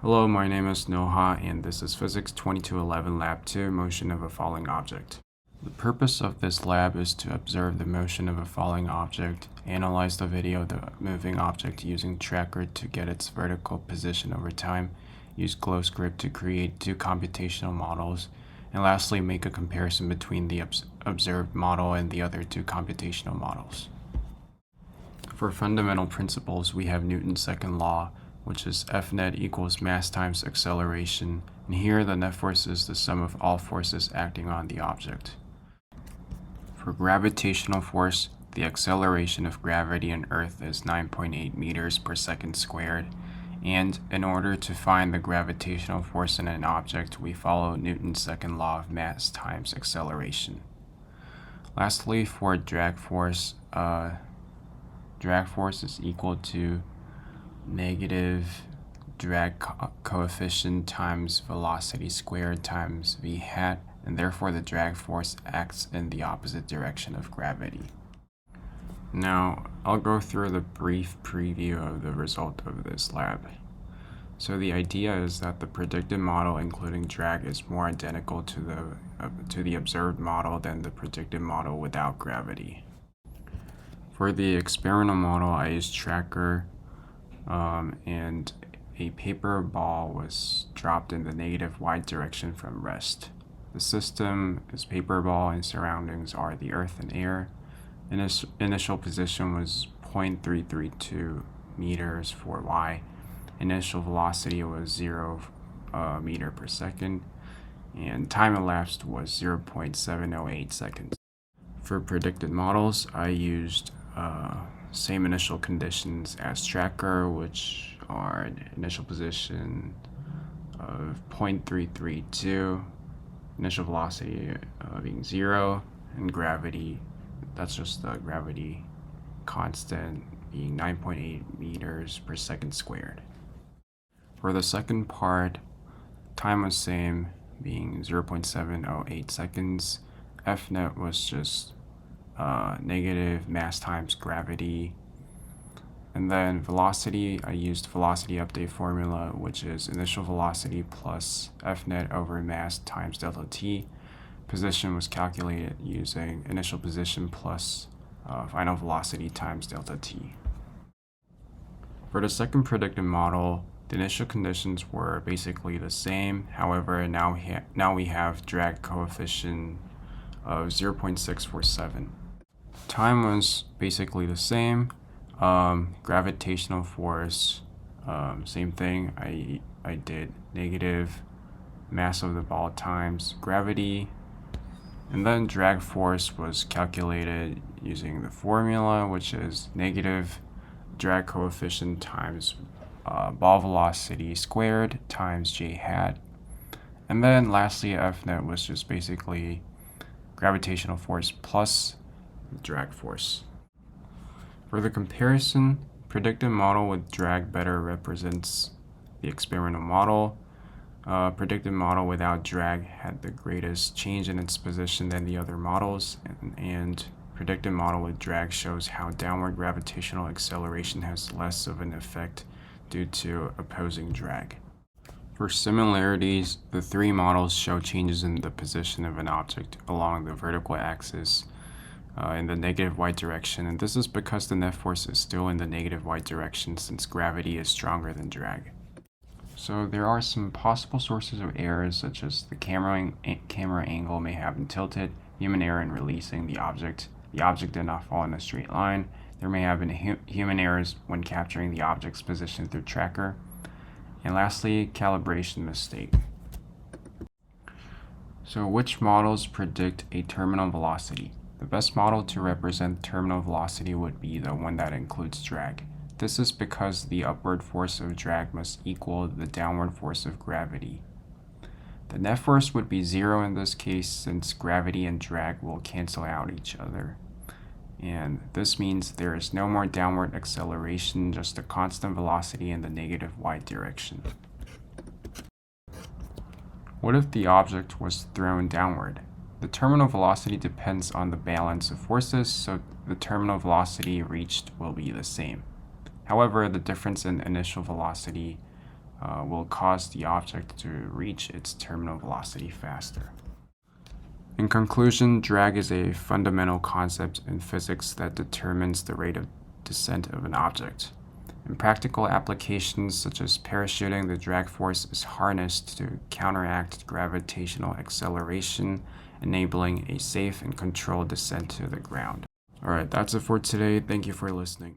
Hello, my name is Noha, and this is Physics 2211 Lab 2, Motion of a Falling Object. The purpose of this lab is to observe the motion of a falling object, analyze the video of the moving object using tracker to get its vertical position over time, use glow script to create two computational models, and lastly make a comparison between the observed model and the other two computational models. For fundamental principles, we have Newton's second law, which is F net equals mass times acceleration, and here the net force is the sum of all forces acting on the object. For gravitational force, the acceleration of gravity on Earth is 9.8 meters per second squared, and in order to find the gravitational force in an object, we follow Newton's second law of mass times acceleration. Lastly, for drag force is equal to negative drag coefficient times velocity squared times v hat, and therefore the drag force acts in the opposite direction of gravity. Now, I'll go through the brief preview of the result of this lab. So the idea is that the predicted model including drag is more identical to the observed model than the predicted model without gravity. For the experimental model, I used tracker and a paper ball was dropped in the negative y direction from rest. The system is paper ball and surroundings are the earth and air. Initial position was 0.332 meters for y. Initial velocity was 0 meter per second, and time elapsed was 0.708 seconds. For predicted models, I used same initial conditions as tracker, which are initial position of 0.332, initial velocity being 0, and gravity, that's just the gravity constant, being 9.8 meters per second squared. For the second part, time was same, being 0.708 seconds. F net was just negative mass times gravity. And then velocity, I used velocity update formula, which is initial velocity plus F net over mass times delta t. Position was calculated using initial position plus final velocity times delta t. For the second predicted model, the initial conditions were basically the same. However, now we have drag coefficient of 0.647. Time was basically the same. Gravitational force, same thing. I did negative mass of the ball times gravity, and then drag force was calculated using the formula, which is negative drag coefficient times ball velocity squared times j hat. And then lastly, F net was just basically gravitational force plus drag force. For the comparison, predicted model with drag better represents the experimental model. Predicted model without drag had the greatest change in its position than the other models, and predicted model with drag shows how downward gravitational acceleration has less of an effect due to opposing drag. For similarities, the three models show changes in the position of an object along the vertical axis in the negative y direction, and this is because the net force is still in the negative y direction since gravity is stronger than drag. So there are some possible sources of errors, such as the camera angle may have been tilted, human error in releasing the object did not fall in a straight line, there may have been human errors when capturing the object's position through tracker, and lastly, calibration mistake. So which models predict a terminal velocity? The best model to represent terminal velocity would be the one that includes drag. This is because the upward force of drag must equal the downward force of gravity. The net force would be 0 in this case since gravity and drag will cancel out each other. And this means there is no more downward acceleration, just a constant velocity in the negative y direction. What if the object was thrown downward? The terminal velocity depends on the balance of forces, so the terminal velocity reached will be the same. However, the difference in initial velocity will cause the object to reach its terminal velocity faster. In conclusion, drag is a fundamental concept in physics that determines the rate of descent of an object. In practical applications such as parachuting, the drag force is harnessed to counteract gravitational acceleration, enabling a safe and controlled descent to the ground. Alright, that's it for today. Thank you for listening.